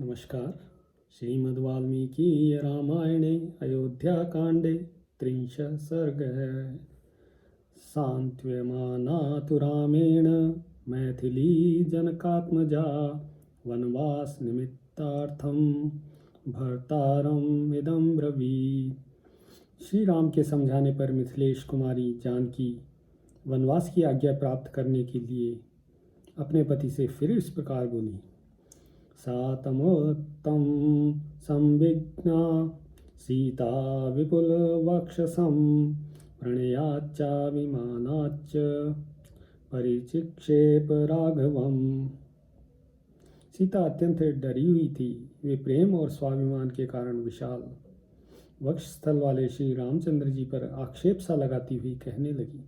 नमस्कार। श्रीमद्वाल्मीकि रामायणे अयोध्याकाण्डे 30 सर्गः। सान्त्वयमाना रामेण मैथिली जनकात्मजा वनवासनिमित्तार्थं भर्तारम् इदं ब्रवीत्। श्री राम के समझाने पर मिथिलेश कुमारी जानकी वनवास की आज्ञा प्राप्त करने के लिए अपने पति से फिर इस प्रकार बोली। सातमोत्तम संविघ्ना सीता विपुलवक्षसं प्रणयाच्च विमानाच्च परिचिक्षेप राघवम। सीता अत्यंत डरी हुई थी। वे प्रेम और स्वाभिमान के कारण विशाल वक्ष स्थल वाले श्री रामचंद्र जी पर आक्षेप सा लगाती हुई कहने लगी,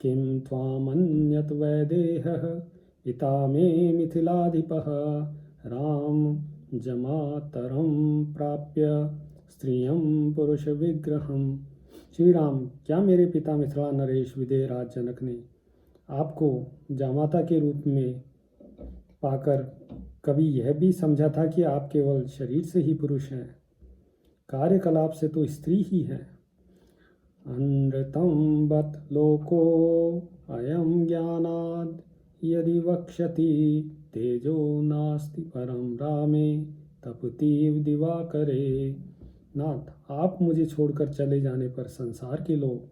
किम त्वामन्यत वैदेहः पिता मे मिथिलाधिपः राम जमातरम प्राप्य स्त्रियं पुरुष विग्रहम। श्री राम, क्या मेरे पिता मिथिला नरेश विदेहराज जनक ने आपको जामाता के रूप में पाकर कभी यह भी समझा था कि आप केवल शरीर से ही पुरुष हैं, कार्यकलाप से तो स्त्री ही हैं। अनृतं बत लोको अयम ज्ञानाद यदि वक्ष्यति तेजो नास्ति परम रामे तपतीव दिवाकरे। नाथ, आप मुझे छोड़कर चले जाने पर संसार के लोग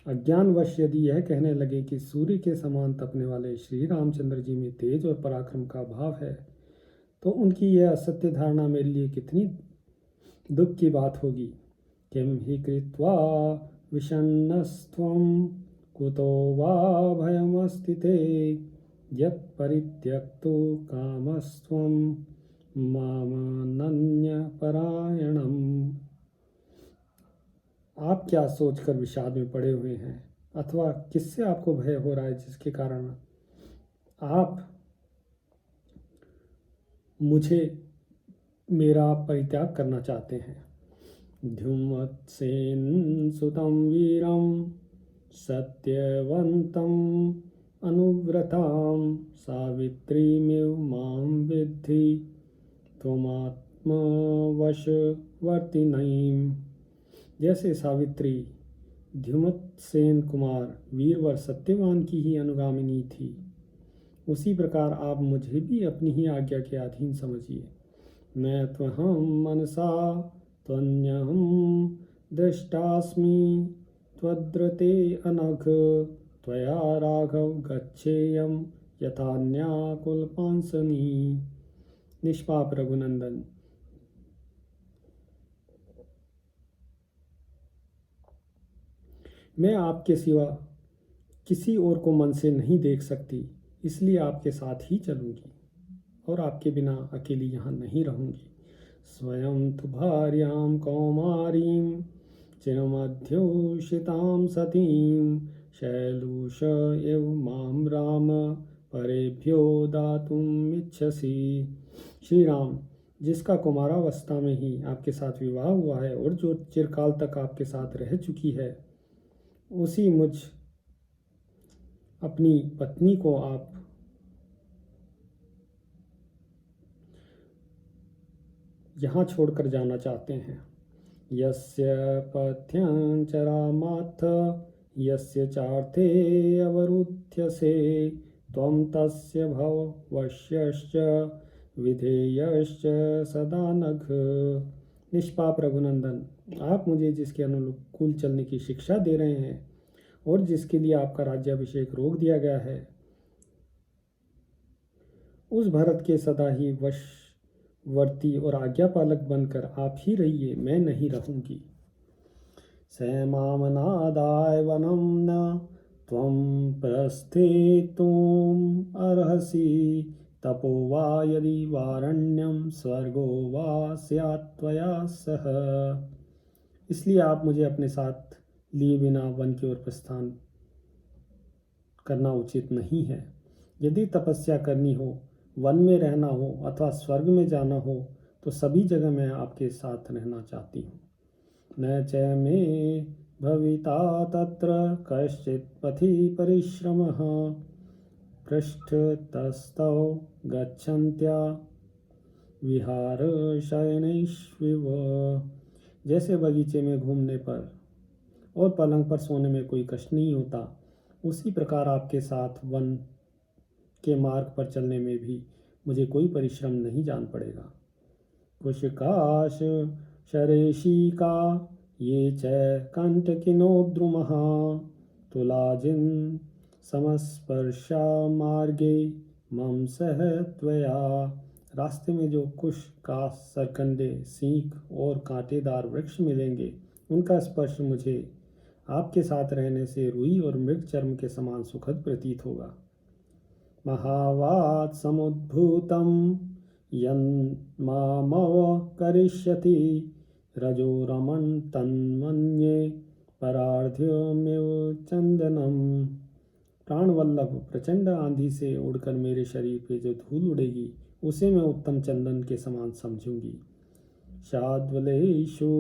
अज्ञानवश यदि यह कहने लगे कि सूर्य के समान तपने वाले श्री रामचंद्र जी में तेज और पराक्रम का भाव है, तो उनकी यह असत्य धारणा मेरे लिए कितनी दुख की बात होगी। किम हि कृत्वा विषण्णस्त्वं कुतो वा भयमस्ति ते यत् परित्यक्तो कामस्त्वं मामनन्यपरायणम्। आप क्या सोचकर विषाद में पड़े हुए हैं, अथवा किससे आपको भय हो रहा है जिसके कारण आप मुझे मेरा परित्याग करना चाहते हैं। द्युमत्सेन सुतं वीरं सत्यवन्तम् अनुव्रतां सावित्रीमेव मां विद्धि त्वमात्मवशवर्तिनीं। जैसे सावित्री द्युमत्सेन कुमार वीरवर सत्यवान की ही अनुगामिनी थी, उसी प्रकार आप मुझे भी अपनी ही आज्ञा के अधीन समझिए। मैं त्वहं मनसा त्वन्यहं दृष्टास्मि त्वद्रते अनघ त्वया राघव गच्छेयं यथान्याकुलपांसनी। निष्पाप रघुनंदन, मैं आपके सिवा किसी और को मन से नहीं देख सकती, इसलिए आपके साथ ही चलूंगी और आपके बिना अकेली यहाँ नहीं रहूंगी। स्वयं तु भार्यां कौमारीं चिरमध्योषितां सतीं शैलूष एव मां राम परेभ्यो दातुम् इच्छसि। श्री राम, जिसका कुमारावस्था में ही आपके साथ विवाह हुआ है और जो चिरकाल तक आपके साथ रह चुकी है, उसी मुझ अपनी पत्नी को आप यहाँ छोड़कर जाना चाहते हैं। यस्य पथ्यं चरामाथ यस्य चार्थे अवरुध्यसे त्वं तस्य भवश्यश्च विधेयश्च सदा नघ। निष्पाप रघुनंदन, आप मुझे जिसके अनुकूल चलने की शिक्षा दे रहे हैं और जिसके लिए आपका राज्याभिषेक रोक दिया गया है, उस भरत के सदा ही वशवर्ती और आज्ञापालक बनकर आप ही रहिए, मैं नहीं रहूंगी। सैमामनादाय वनं न त्वं प्रस्थितुम् अर्हसि तपो वा यदि वारण्यं स्वर्गो वा स्यात् त्वया सह। इसलिए आप मुझे अपने साथ लिए बिना वन की ओर प्रस्थान करना उचित नहीं है। यदि तपस्या करनी हो, वन में रहना हो अथवा स्वर्ग में जाना हो, तो सभी जगह मैं आपके साथ रहना चाहती हूँ। न च मे भविता तत्र कश्चित् पथि परिश्रमः पृष्ठतस्तौ गच्छन्त्या विहार शयनैश्विव। जैसे बगीचे में घूमने पर और पलंग पर सोने में कोई कष्ट नहीं होता, उसी प्रकार आपके साथ वन के मार्ग पर चलने में भी मुझे कोई परिश्रम नहीं जान पड़ेगा। कुशकाश शरेशिका ये च कंटकिनो द्रुमः तुलाजिन समस्पर्शा मार्गे मम सह त्वया। रास्ते में जो कुश का सरकंडे सीख और कांटेदार वृक्ष मिलेंगे, उनका स्पर्श मुझे आपके साथ रहने से रुई और मृग चर्म के समान सुखद प्रतीत होगा। महावात समुद्भूतम यन्मामव करिष्यति रजोरमण तन्मन्ये परार्ध्यमेव चंदनम। प्राणवल्लभ प्रचंड आंधी से उड़कर मेरे शरीर पे जो धूल उड़ेगी, उसे मैं उत्तम चंदन के समान समझूंगी। शाद्वलेषु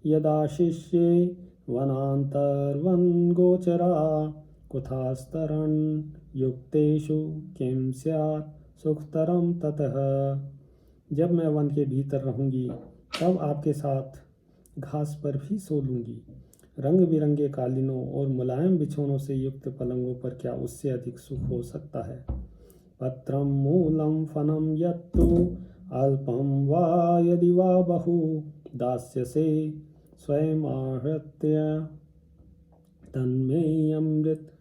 यदा शिष्ये वनांतर्वन गोचरा कुथास्तरण युक्तेषु किं स्यात् सुखतरम ततः। जब मैं वन के भीतर रहूंगी, तब आपके साथ घास पर भी सो लूंगी। रंग बिरंगे कालीनों और मुलायम बिछौनों से युक्त पलंगों पर क्या उससे अधिक सुख हो सकता है। पत्रम मूलम फनम यत्तु अल्पम वा यदि वा बहु दास्यसे स्वयं आहृत्य तन्मे अमृत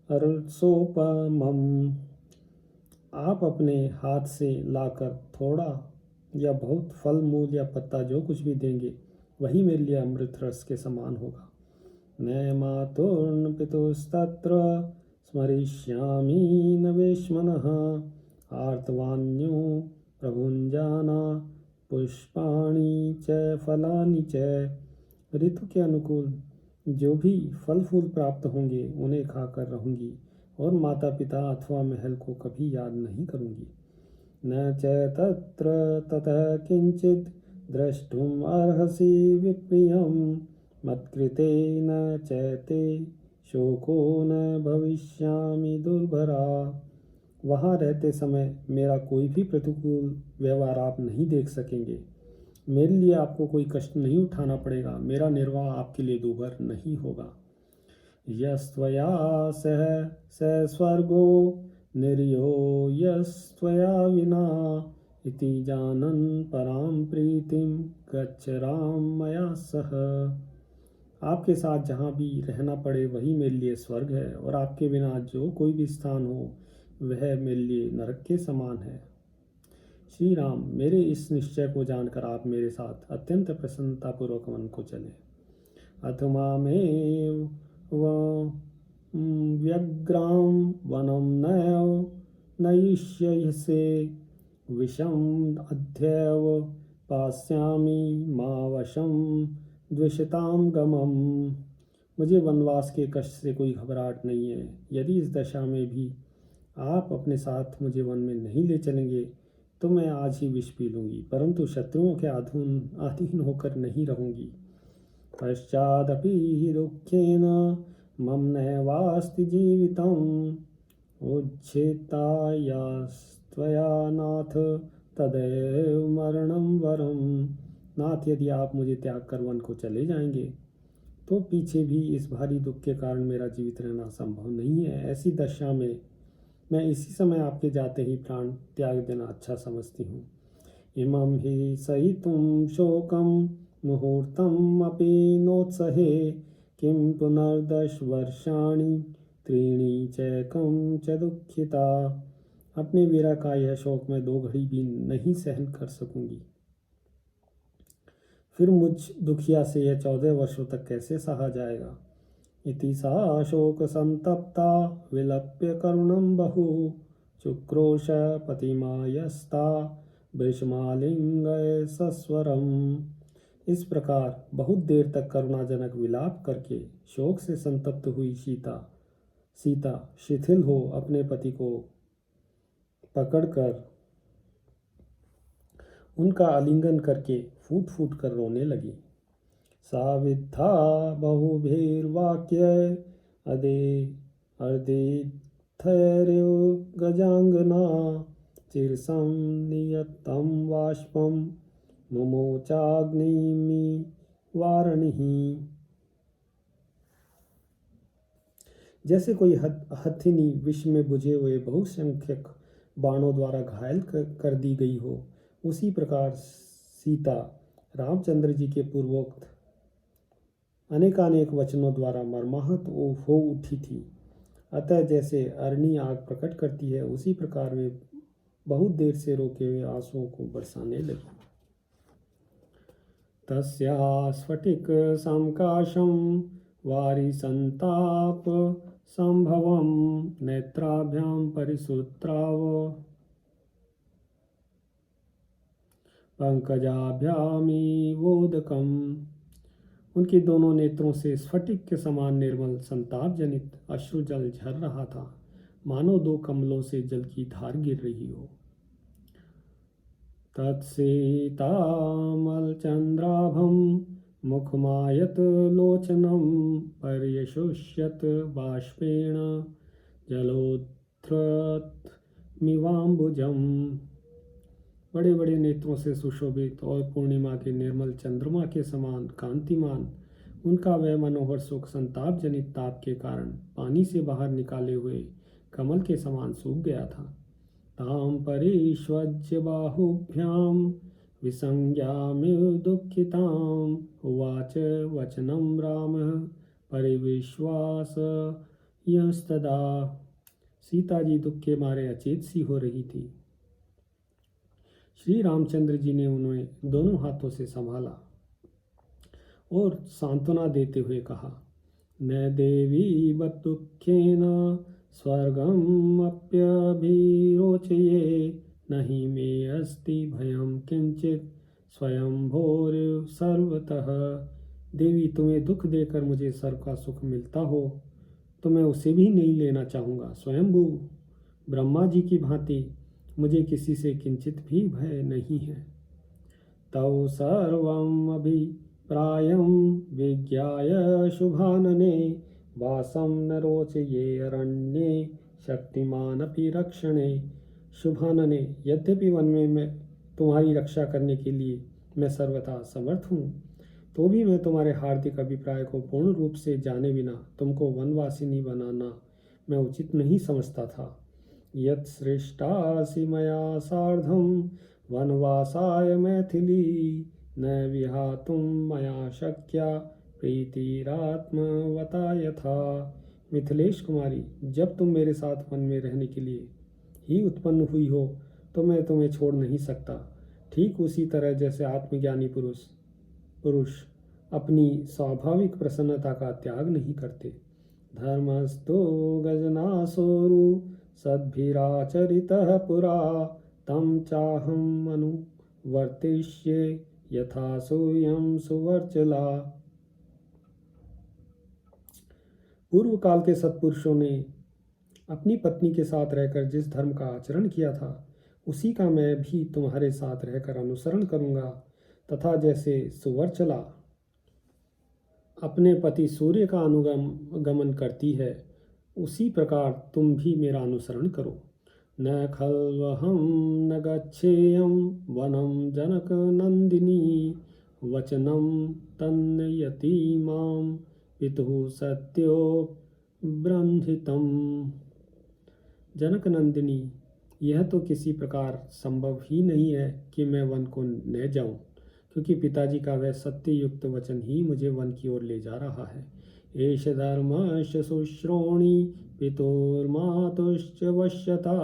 अरसोपमम। आप अपने हाथ से लाकर थोड़ा या बहुत फल मूल या पत्ता जो कुछ भी देंगे, वही मेरे लिए अमृत रस के समान होगा। न मातुर्न पितुस्तत्र स्मरिष्यामि न वेश्मनः आर्तवान्यो प्रभुञ्जाना पुष्पाणि च फलानि च। ऋतु के अनुकूल जो भी फल फूल प्राप्त होंगे, उन्हें खाकर रहूंगी और माता पिता अथवा महल को कभी याद नहीं करूंगी। न च तत्र ततः किंचित द्रष्टुम अर्हसि विप्रियम मत्कृते न चैते शोको न भविष्यामि दुर्भरा। वहाँ रहते समय मेरा कोई भी प्रतिकूल व्यवहार आप नहीं देख सकेंगे। मेरे लिए आपको कोई कष्ट नहीं उठाना पड़ेगा। मेरा निर्वाह आपके लिए दूभर नहीं होगा। यस्त्वया सह स स्वर्गो निर्यो यस्त्वया विना इति जानन् परां प्रीतिं गच्छ राम मया सह। आपके साथ जहाँ भी रहना पड़े, वही मेरे लिए स्वर्ग है, और आपके बिना जो कोई भी स्थान हो, वह मेरे लिए नरक के समान है। श्री राम, मेरे इस निश्चय को जानकर आप मेरे साथ अत्यंत प्रसन्नतापूर्वक वन को चले। अथ मामेव व्यग्राम वनम नैव नयिष्यसे विषम अध्यव पास्यामि मावशम द्विषताम गमम। मुझे वनवास के कष्ट से कोई घबराहट नहीं है। यदि इस दशा में भी आप अपने साथ मुझे वन में नहीं ले चलेंगे, तो मैं आज ही विष पी लूँगी, परंतु शत्रुओं के अधीन होकर नहीं रहूँगी। पश्चादपि दुःखेन मम नैवास्ति जीवितम् उच्छेत्तायास्त्वया नाथ तदैव मरणं वरम। नाथ, यदि आप मुझे त्याग कर वन को चले जाएंगे, तो पीछे भी इस भारी दुख के कारण मेरा जीवित रहना संभव नहीं है। ऐसी दशा में मैं इसी समय आपके जाते ही प्राण त्याग देना अच्छा समझती हूँ। इमं हि सहितुं शोकं मुहूर्तम् अपि नोत्सहे किं पुनर्दश वर्षाणि त्रीणि चैकं च दुःखिता। अपने विरह का यह शोक मैं 2 घड़ी भी नहीं सहन कर सकूंगी। फिर मुझ दुखिया से यह 14 वर्षों तक कैसे सहा जाएगा। इति सा शोक संतप्ता विलप्य करुणं बहु चुक्रोश पतिमायस्ता वृषमालिंगय सस्वरम। इस प्रकार बहुत देर तक करुणाजनक विलाप करके शोक से संतप्त हुई सीता शिथिल हो अपने पति को पकड़कर उनका आलिंगन करके फूट फूट कर रोने लगी। साविद्धा बहुभिर्वाक्य अदे अर्दिथैर्यो गजांगना चिरसं नियतं वाष्पं मुमोचाग्निमि वारणिः। जैसे कोई हथिनी विष में बुझे हुए बहुसंख्यक बाणों द्वारा घायल कर दी गई हो, उसी प्रकार सीता रामचंद्र जी के पूर्वोक्त अनेकानेक वचनों द्वारा मर्माहत हो उठी थी। अतः जैसे अग्नि आग प्रकट करती है, उसी प्रकार वे बहुत देर से रोके हुए आंसुओं को बरसाने लगी। तस्या स्फटिक संकाशं वारि संताप संभवं नेत्राभ्यां परिसूत्राव पंकजाभ्यामीवोदकम्। उनके दोनों नेत्रों से स्फटिक के समान निर्मल संताप जनित अश्रु जल झर रहा था, मानो दो कमलों से जल की धार गिर रही हो। तत्सीतामलचंद्राभं मुखमायत लोचनं पर्यशुष्यत बाष्पेण जलोद्धृतमिवाम्बुजम्। बड़े बड़े नेत्रों से सुशोभित और पूर्णिमा के निर्मल चंद्रमा के समान कांतिमान उनका वह मनोहर सुख संताप जनित ताप के कारण पानी से बाहर निकाले हुए कमल के समान सूख गया था। ताम परिष्वज्य बाहुभ्याम विसंज्ञामिव दुःखिताम उवाच वचनं राम परिविश्वास यस्तदा। सीता जी दुख के मारे अचेत सी हो रही थी। श्री रामचंद्र जी ने उन्हें दोनों हाथों से संभाला और सांत्वना देते हुए कहा, न देवी बत दुखेन स्वर्गमप्यभिरोचये नहि मे अस्ति भयं किंचित स्वयंभोर सर्वतः। देवी, तुम्हें दुख देकर मुझे स्वर्ग का सुख मिलता हो तो मैं उसे भी नहीं लेना चाहूँगा। स्वयंभू ब्रह्मा जी की भांति मुझे किसी से किंचित भी भय नहीं है। तौ सर्वम् अभिप्रायं विज्ञाय शुभानने वासं न रोचये अरण्ये शक्तिमानपि रक्षणे। शुभानने, यद्यपि वन में मैं तुम्हारी रक्षा करने के लिए मैं सर्वथा समर्थ हूँ, तो भी मैं तुम्हारे हार्दिक अभिप्राय को पूर्ण रूप से जाने बिना तुमको वनवासिनी बनाना मैं उचित नहीं समझता था। यत् सृष्टासि मया सार्धं वनवासाय मैथिली न विहातुं मया शक्या प्रीतिरात्मवता यथा। मिथिलेश कुमारी, जब तुम मेरे साथ वन में रहने के लिए ही उत्पन्न हुई हो तो मैं तुम्हें छोड़ नहीं सकता। ठीक उसी तरह जैसे आत्मज्ञानी पुरुष अपनी स्वाभाविक प्रसन्नता का त्याग नहीं करते। धर्मस्तु गजनासोरु सद्भिराचरितः पुरा तं चाहम् अनुवर्तिष्ये यथा सूयं सुवर्चला। पूर्व काल के सत्पुरुषों ने अपनी पत्नी के साथ रहकर जिस धर्म का आचरण किया था, उसी का मैं भी तुम्हारे साथ रहकर अनुसरण करूंगा। तथा जैसे सुवर्चला अपने पति सूर्य का अनुगमन करती है, उसी प्रकार तुम भी मेरा अनुसरण करो। न खल्वहं न गच्छेयं वनं जनक नंदिनी वचनं तन्नयति मां पितुः सत्यो ब्रह्मितम्। जनक नंदिनी, यह तो किसी प्रकार संभव ही नहीं है कि मैं वन को न जाऊं, क्योंकि पिताजी का वह सत्य युक्त वचन ही मुझे वन की ओर ले जा रहा है। एष धर्मश्च शुश्रोणि पितुर्मातुश्च वश्यता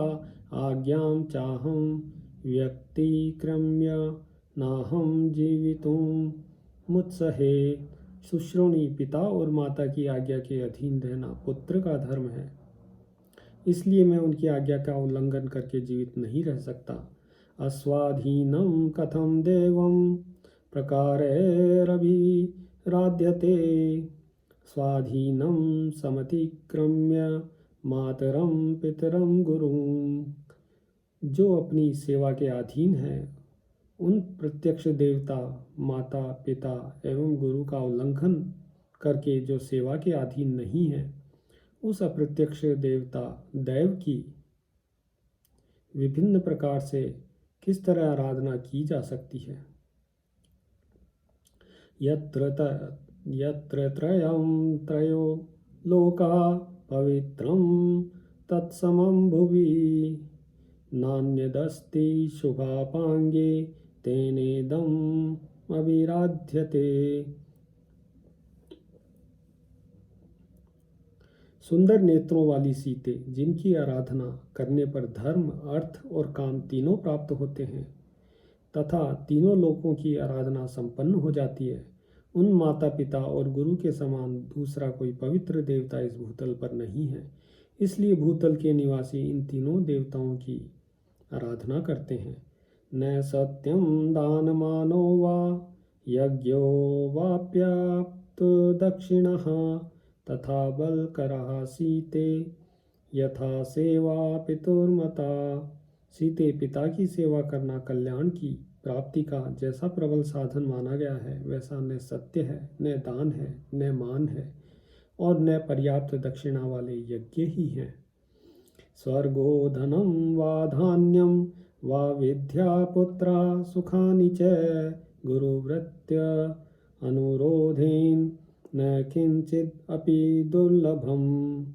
आज्ञां चाहं व्यक्तिक्रम्य नाहं जीवितुं मुत्सहे। शुश्रोणी, पिता और माता की आज्ञा के अधीन रहना पुत्र का धर्म है, इसलिए मैं उनकी आज्ञा का उल्लंघन करके जीवित नहीं रह सकता। अस्वाधीनं कथं देवं प्रकारैरभिराध्यते स्वाधीनं समतिक्रम्य मातरं पितरं गुरुं। जो अपनी सेवा के अधीन है, उन प्रत्यक्ष देवता माता पिता एवं गुरु का उल्लंघन करके जो सेवा के अधीन नहीं है, उस अप्रत्यक्ष देवता दैव की विभिन्न प्रकार से किस तरह आराधना की जा सकती है। यत्र त्रयं त्रयो लोका पवित्रं तत्समं भुवि नान्यदस्ति शुभापाङ्गे तेनेदम् अविराध्यते। सुंदर नेत्रों वाली सीते, जिनकी आराधना करने पर धर्म, अर्थ और काम तीनों प्राप्त होते हैं तथा तीनों लोकों की आराधना संपन्न हो जाती है, उन माता पिता और गुरु के समान दूसरा कोई पवित्र देवता इस भूतल पर नहीं है। इसलिए भूतल के निवासी इन तीनों देवताओं की आराधना करते हैं। न सत्यम दानमानो वा यज्ञो वाप्याप्त दक्षिणः तथा बलकरः सीते यथा सेवा पितुर्मता। सीते, पिता की सेवा करना कल्याण की प्राप्ति का जैसा प्रबल साधन माना गया है, वैसा न सत्य है, न दान है, न मान है और न पर्याप्त दक्षिणा वाले यज्ञ ही हैं। स्वर्गो धनं वा धान्यं वा विद्या पुत्रा सुखानि च गुरुवृत्य अनुरोधेन न किंचित अपि दुर्लभम।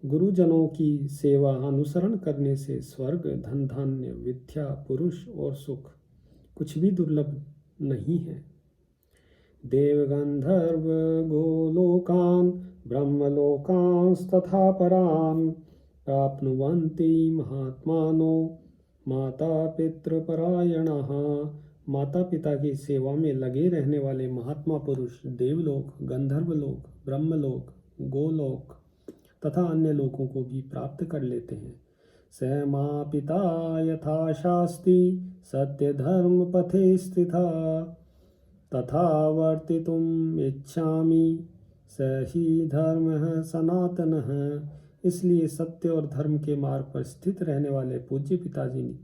गुरुजनों की सेवा अनुसरण करने से स्वर्ग, धन धान्य, विद्या, पुरुष और सुख कुछ भी दुर्लभ नहीं है। देव गंधर्व गोलोकान ब्रह्मलोकांस्तथा परान प्राप्नुवन्ति महात्मानो माता पितृपरायणः। माता पिता की सेवा में लगे रहने वाले महात्मा पुरुष देवलोक, गंधर्वलोक, ब्रह्मलोक, गोलोक तथा अन्य लोकों को भी प्राप्त कर लेते हैं। स मां पिता यथा शास्ति सत्य धर्म पथे स्थिता तथा वर्तितुम इच्छामि स ही धर्मः सनातनः। इसलिए सत्य और धर्म के मार्ग पर स्थित रहने वाले पूज्य पिताजी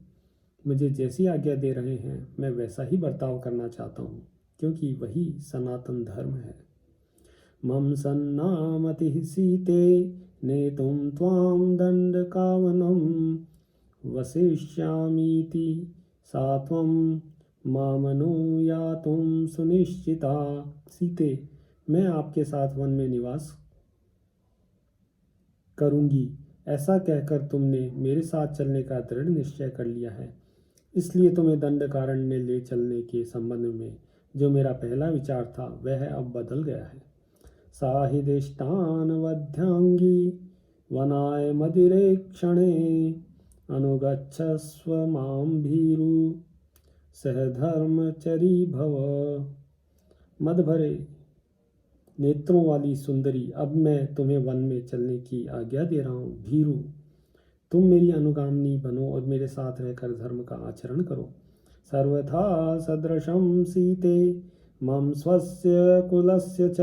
मुझे जैसी आज्ञा दे रहे हैं, मैं वैसा ही बर्ताव करना चाहता हूँ, क्योंकि वही सनातन धर्म है। मम सन्नामतिः सीते नेतुं त्वां दण्डकावनं वसिष्यामीति सा त्वं मामनुयातुं सुनिश्चिता। सीते, मैं आपके साथ वन में निवास करूंगी, ऐसा कहकर तुमने मेरे साथ चलने का दृढ़ निश्चय कर लिया है। इसलिए तुम्हें दंडकारण्य ले चलने के संबंध में जो मेरा पहला विचार था, वह अब बदल गया है। साहिदिष्टान वध्यांगी वनाय मदिरे क्षणे अनुगच्छस्व मां भीरु सह धर्मचरी भव। मद भरे नेत्रों वाली सुंदरी, अब मैं तुम्हें वन में चलने की आज्ञा दे रहा हूँ। भीरु, तुम मेरी अनुगामिनी बनो और मेरे साथ रहकर धर्म का आचरण करो। सर्वथा सदृशं सीते मम स्वस्य कुलस्य च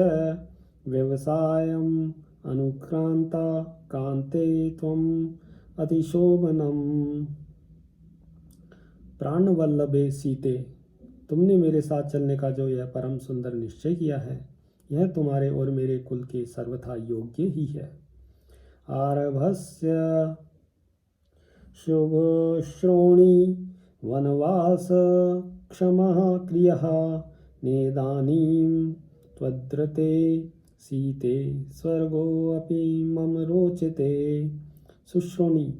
व्यवसायम् अनुक्रांता कांते त्वम् अतिशोभनम्। प्राणवल्लभे सीते, तुमने मेरे साथ चलने का जो यह परम सुंदर निश्चय किया है, यह तुम्हारे और मेरे कुल के सर्वथा योग्य ही है। आरभस्य शुभ श्रोणी वनवास क्षमः क्रियः नेदानीं त्वद्रते सीते स्वर्गोऽपि मम रोचते। सुश्रोणी,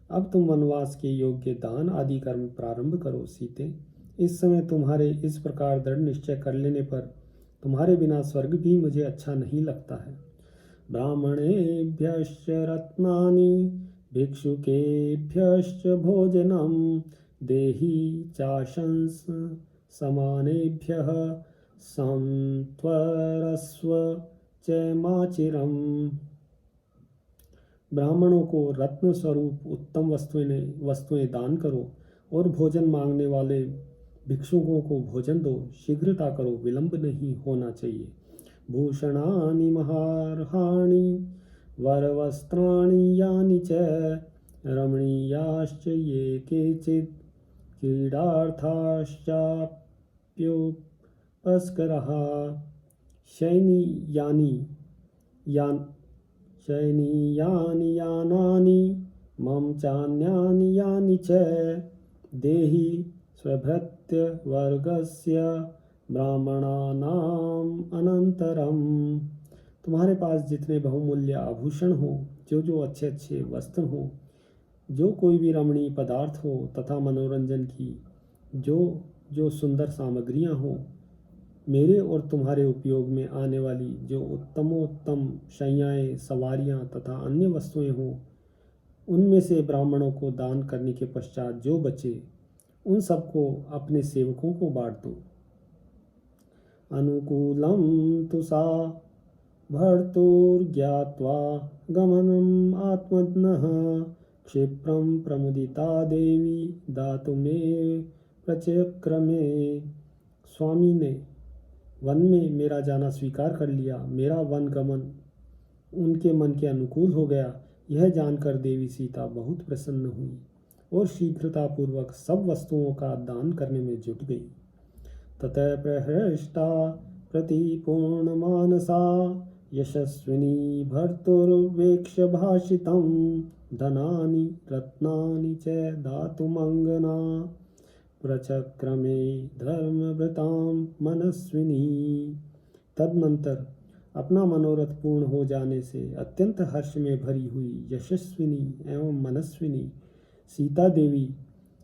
अब तुम वनवास के योग्य दान आदि कर्म प्रारंभ करो। सीते, इस समय तुम्हारे इस प्रकार दृढ़ निश्चय कर लेने पर तुम्हारे बिना स्वर्ग भी मुझे अच्छा नहीं लगता है। ब्राह्मणेभ्यश्च रत्नानि भिक्षुकेभ्यश्च भोजनं देहि चाशंस समानेभ्यः संत्वरस्व च माचिरम्। ब्राह्मणों को रत्न स्वरूप उत्तम वस्तुएं दान करो और भोजन मांगने वाले भिक्षुकों को भोजन दो। शीघ्रता करो, विलंब नहीं होना चाहिए। भूषणानि महार्हाणि वरवस्त्राणि यानि च रमणीयाश्च ये केचित् क्रीडार्थाश्चाप्युपस्करः। शयनीयानि यानानि मम चान्यानि यानि च देहि स्वभृत्य वर्गस्य ब्राह्मणानाम अनंतरम। तुम्हारे पास जितने बहुमूल्य आभूषण हो, जो जो अच्छे अच्छे वस्त्र हो, जो कोई भी रमणीय पदार्थ हो तथा मनोरंजन की जो जो सुंदर सामग्रियां हो, मेरे और तुम्हारे उपयोग में आने वाली जो उत्तमोत्तम शैयाएँ, सवारियां तथा अन्य वस्तुएं हों, उनमें से ब्राह्मणों को दान करने के पश्चात जो बचे, उन सबको अपने सेवकों को बांट दो। अनुकूलं तु सा भर्तुर्ज्ञात्वा गमनम् आत्मनः क्षिप्रं प्रमुदिता देवी दातुमेव प्रचक्रमे। स्वामी ने वन में मेरा जाना स्वीकार कर लिया, मेरा वन गमन उनके मन के अनुकूल हो गया। यह जानकर देवी सीता बहुत प्रसन्न हुई और शीघ्रतापूर्वक सब वस्तुओं का दान करने में जुट गई। ततः प्रहृष्टा प्रतिपूर्णमानसा यशस्विनी भर्तुर्वेक्ष्य भाषितं धनानि रत्नानि च दातुमंगना प्रचक्रमे धर्मव्रतां मनस्विनी। तदनंतर अपना मनोरथ पूर्ण हो जाने से अत्यंत हर्ष में भरी हुई यशस्विनी एवं मनस्विनी सीता देवी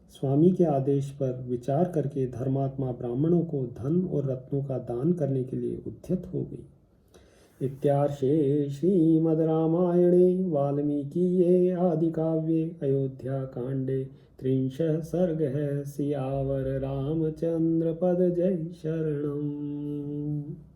स्वामी के आदेश पर विचार करके धर्मात्मा ब्राह्मणों को धन और रत्नों का दान करने के लिए उद्यत हो गई। इत्यार्षे श्रीमद् रामायणे वाल्मीकीये आदिकाव्ये अयोध्याकाण्डे 30 सर्गः। सियावर रामचंद्र पद जय शरणम्।